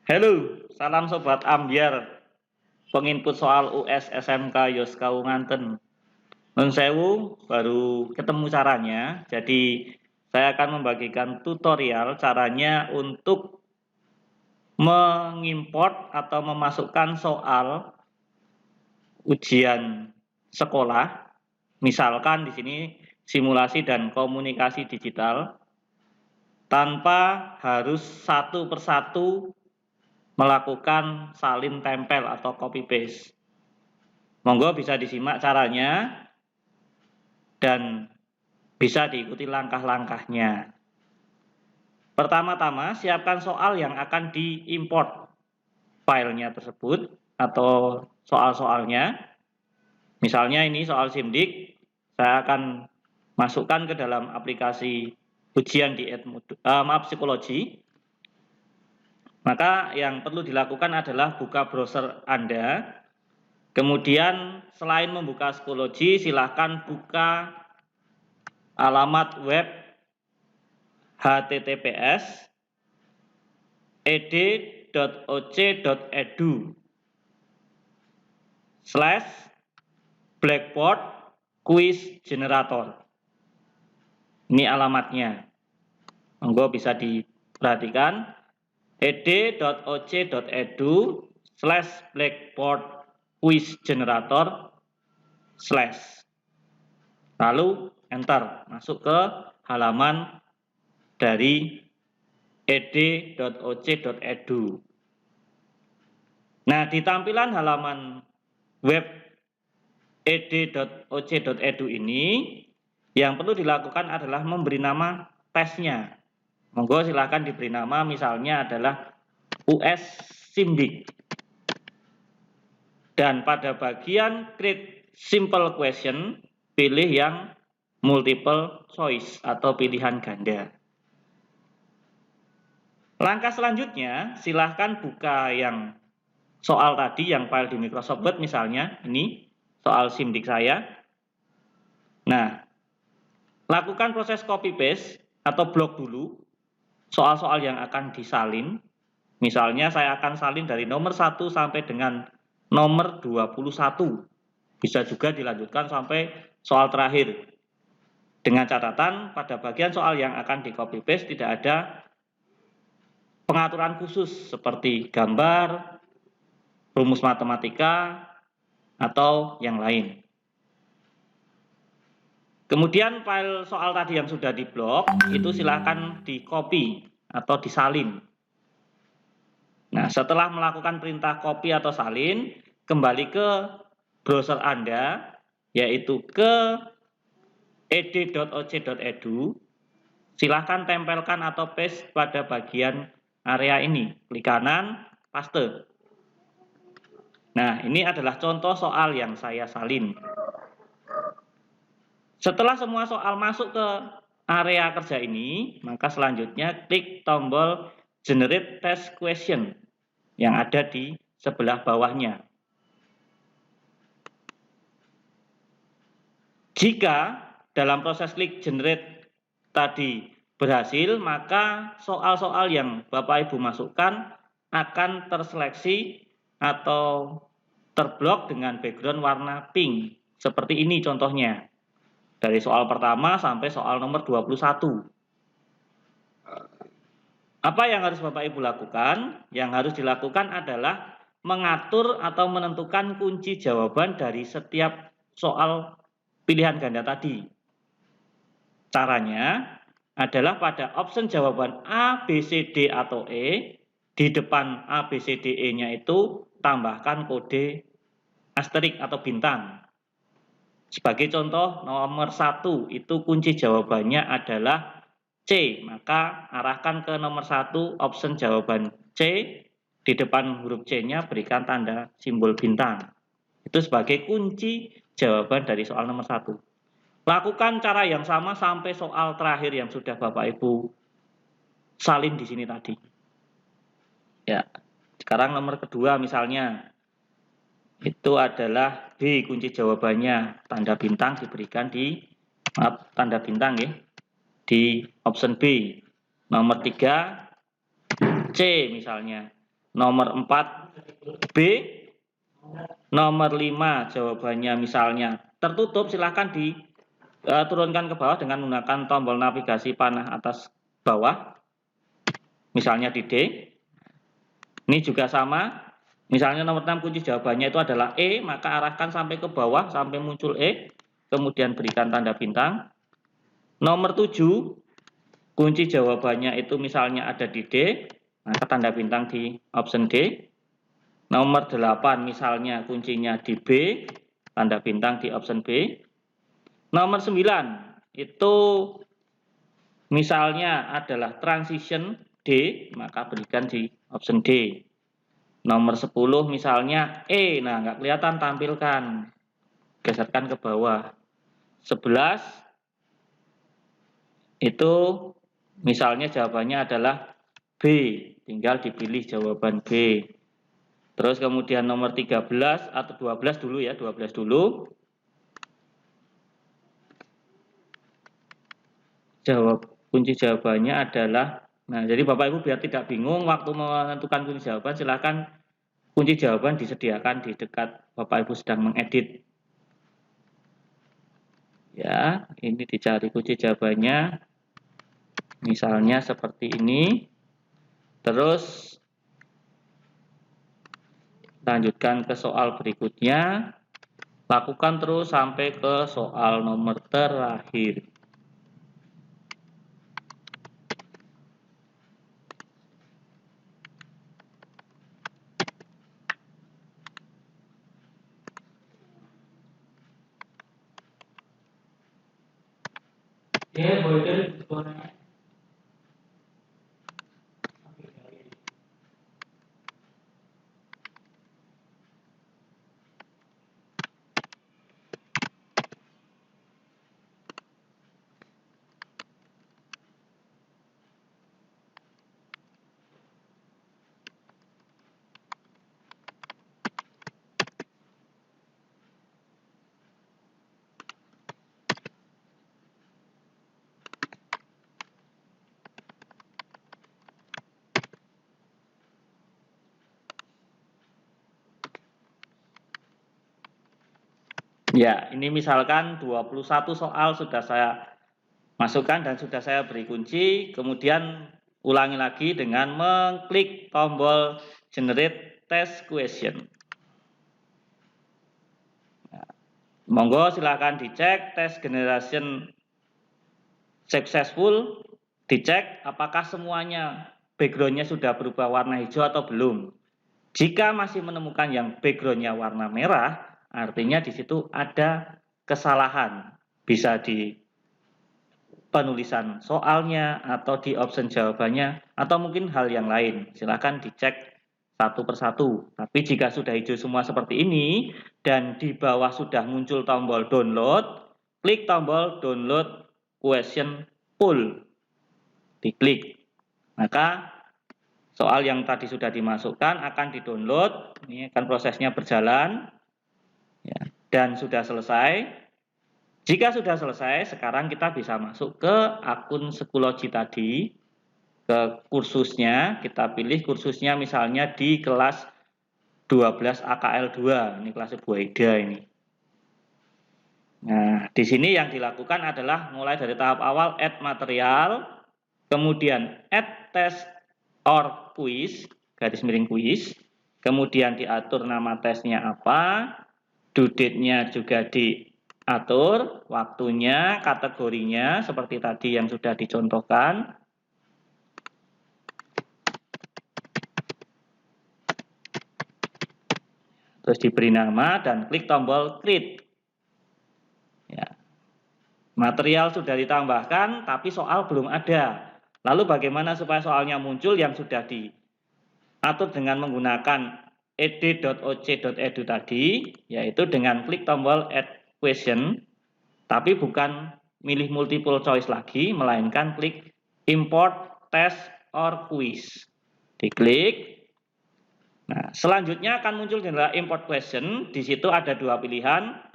Halo, salam sobat ambyar. Penginput soal US SMK Yoskau Nganten. Nun sewu, baru ketemu caranya. Jadi saya akan membagikan tutorial caranya untuk mengimport atau memasukkan soal ujian sekolah. Misalkan di sini simulasi dan komunikasi digital tanpa harus satu persatu melakukan salin tempel atau copy paste. Monggo bisa disimak caranya dan bisa diikuti langkah-langkahnya. Pertama-tama siapkan soal yang akan diimport filenya tersebut atau soal-soalnya. Misalnya ini soal SIMDIK, saya akan masukkan ke dalam aplikasi ujian di psikologi. Maka yang perlu dilakukan adalah buka browser Anda. Kemudian selain membuka psikologi, silakan buka alamat web https://ed.oc.edu/blackboard quiz generator. Ini alamatnya. Monggo bisa diperhatikan ed.oc.edu/blackboard quiz generator/ lalu enter, masuk ke halaman dari ed.oc.edu. Nah, di tampilan halaman web ed.oc.edu ini yang perlu dilakukan adalah memberi nama tesnya. Monggo silakan diberi nama, misalnya adalah US SIMDIK. Dan pada bagian create simple question, pilih yang multiple choice atau pilihan ganda. Langkah selanjutnya, silahkan buka yang soal tadi, yang file di Microsoft Word misalnya, ini soal SIMDIK saya. Nah, lakukan proses copy paste atau blok dulu soal-soal yang akan disalin. Misalnya saya akan salin dari nomor 1 sampai dengan nomor 21. Bisa juga dilanjutkan sampai soal terakhir. Dengan catatan pada bagian soal yang akan di copy paste tidak ada pengaturan khusus seperti gambar, rumus matematika, atau yang lain. Kemudian file soal tadi yang sudah diblok itu silakan di copy atau disalin. Nah, setelah melakukan perintah copy atau salin, kembali ke browser Anda, yaitu ke ed.oc.edu. Silahkan tempelkan atau paste pada bagian area ini. Klik kanan, paste. Nah, ini adalah contoh soal yang saya salin. Setelah semua soal masuk ke area kerja ini, maka selanjutnya klik tombol Generate Test Question yang ada di sebelah bawahnya. Jika dalam proses klik Generate tadi berhasil, maka soal-soal yang Bapak Ibu masukkan akan terseleksi atau terblok dengan background warna pink. Seperti ini contohnya. Dari soal pertama sampai soal nomor 21. Apa yang harus Bapak Ibu lakukan? Yang harus dilakukan adalah mengatur atau menentukan kunci jawaban dari setiap soal pilihan ganda tadi. Caranya adalah pada option jawaban A, B, C, D, atau E, di depan A, B, C, D, E-nya itu tambahkan kode asterik atau bintang. Sebagai contoh, nomor 1 itu kunci jawabannya adalah C, maka arahkan ke nomor 1 option jawaban C, di depan huruf C-nya berikan tanda simbol bintang. Itu sebagai kunci jawaban dari soal nomor 1. Lakukan cara yang sama sampai soal terakhir yang sudah Bapak Ibu salin di sini tadi. Ya, sekarang nomor kedua misalnya itu adalah B, kunci jawabannya tanda bintang diberikan di tanda bintang ya, di option B. Nomor 3 C misalnya. nomor 4 B, nomor 5 jawabannya misalnya tertutup, silahkan diturunkan ke bawah dengan menggunakan tombol navigasi panah atas bawah, misalnya di D. Ini juga sama, misalnya nomor 6 kunci jawabannya itu adalah E, maka arahkan sampai ke bawah sampai muncul E, kemudian berikan tanda bintang. Nomor 7 kunci jawabannya itu misalnya ada di D, maka tanda bintang di option D. Nomor 8 misalnya kuncinya di B, tanda bintang di option B. Nomor 9 itu misalnya adalah transition D, maka berikan di option D. Nomor 10 misalnya E, nah nggak kelihatan, tampilkan, geserkan ke bawah. 11 itu misalnya jawabannya adalah B, tinggal dipilih jawaban B. Terus kemudian nomor 13 atau 12 dulu ya, 12 dulu. Kunci jawabannya adalah, nah jadi Bapak Ibu biar tidak bingung waktu menentukan kunci jawaban, silakan kunci jawaban disediakan di dekat Bapak Ibu sedang mengedit. Ya, ini dicari kunci jawabannya. Misalnya seperti ini. Terus lanjutkan ke soal berikutnya. Lakukan terus sampai ke soal nomor terakhir. Ya, ini misalkan 21 soal sudah saya masukkan dan sudah saya beri kunci, kemudian ulangi lagi dengan mengklik tombol generate test question. Nah, monggo silakan dicek test generation successful, dicek apakah semuanya backgroundnya sudah berubah warna hijau atau belum. Jika masih menemukan yang backgroundnya warna merah, artinya di situ ada kesalahan, bisa di penulisan soalnya atau di option jawabannya atau mungkin hal yang lain. Silakan dicek satu persatu. Tapi jika sudah hijau semua seperti ini dan di bawah sudah muncul tombol download, klik tombol download question full, diklik. Maka soal yang tadi sudah dimasukkan akan di-download. Ini akan prosesnya berjalan. Ya, dan sudah selesai. Jika sudah selesai, sekarang kita bisa masuk ke akun Schoology tadi, ke kursusnya. Kita pilih kursusnya misalnya di kelas 12 AKL 2. Ini kelas Bu Ida ini. Nah, di sini yang dilakukan adalah mulai dari tahap awal add material, kemudian add test or quiz, garis miring quiz, kemudian diatur nama tesnya apa, due date-nya juga diatur, waktunya, kategorinya, seperti tadi yang sudah dicontohkan. Terus diberi nama dan klik tombol create. Ya. Material sudah ditambahkan, tapi soal belum ada. Lalu bagaimana supaya soalnya muncul? Yang sudah diatur dengan menggunakan ed.oc.edu tadi, yaitu dengan klik tombol add question, tapi bukan milih multiple choice lagi, melainkan klik import test or quiz. Diklik. Nah, selanjutnya akan muncul adalah import question. Di situ ada dua pilihan,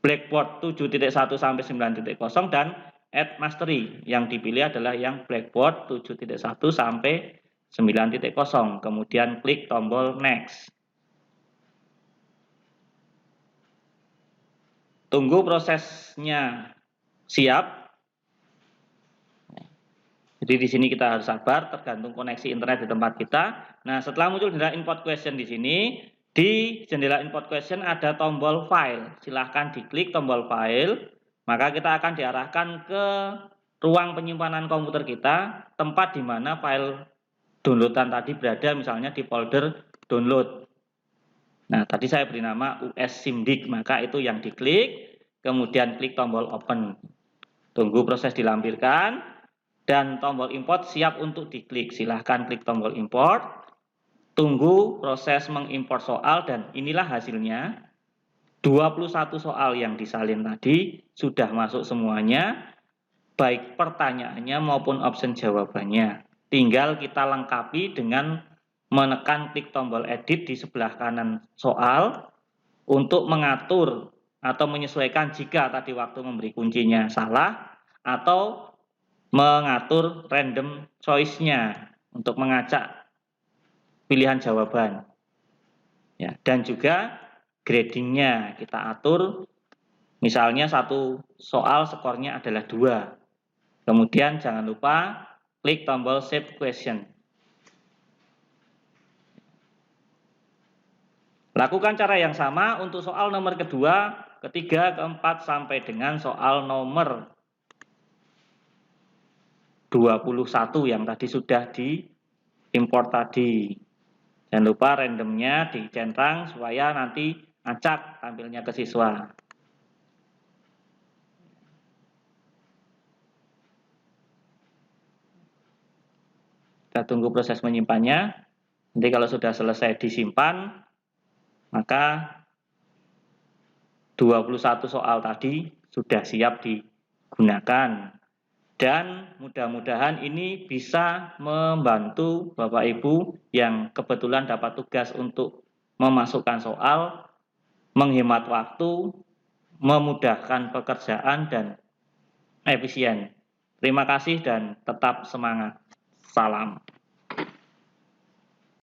Blackboard 7.1 sampai 9.0 dan Add Mastery. Yang dipilih adalah yang Blackboard 7.1 sampai 9.0, kemudian klik tombol next. Tunggu prosesnya siap. Jadi di sini kita harus sabar, tergantung koneksi internet di tempat kita. Nah, setelah muncul jendela import question di sini, di jendela import question ada tombol file. Silahkan diklik tombol file, maka kita akan diarahkan ke ruang penyimpanan komputer kita, tempat di mana file downloadan tadi berada, misalnya di folder download. Nah, tadi saya beri nama US-SIMDIK, maka itu yang diklik, kemudian klik tombol open. Tunggu proses dilampirkan. Dan tombol import siap untuk diklik. Silahkan klik tombol import. Tunggu proses mengimport soal dan inilah hasilnya. 21 soal yang disalin tadi sudah masuk semuanya. Baik pertanyaannya maupun option jawabannya. Tinggal kita lengkapi dengan menekan klik tombol edit di sebelah kanan soal untuk mengatur atau menyesuaikan jika tadi waktu memberi kuncinya salah atau mengatur random choice-nya untuk mengacak pilihan jawaban. Ya, dan juga grading-nya kita atur, misalnya satu soal skornya adalah 2. Kemudian jangan lupa klik tombol save question. Lakukan cara yang sama untuk soal nomor kedua, ketiga, keempat, sampai dengan soal nomor 21 yang tadi sudah diimport tadi. Jangan lupa randomnya dicentang supaya nanti acak tampilnya ke siswa. Kita tunggu proses menyimpannya. Nanti kalau sudah selesai disimpan, maka 21 soal tadi sudah siap digunakan. Dan mudah-mudahan ini bisa membantu Bapak Ibu yang kebetulan dapat tugas untuk memasukkan soal, menghemat waktu, memudahkan pekerjaan, dan efisien. Terima kasih dan tetap semangat. Salam.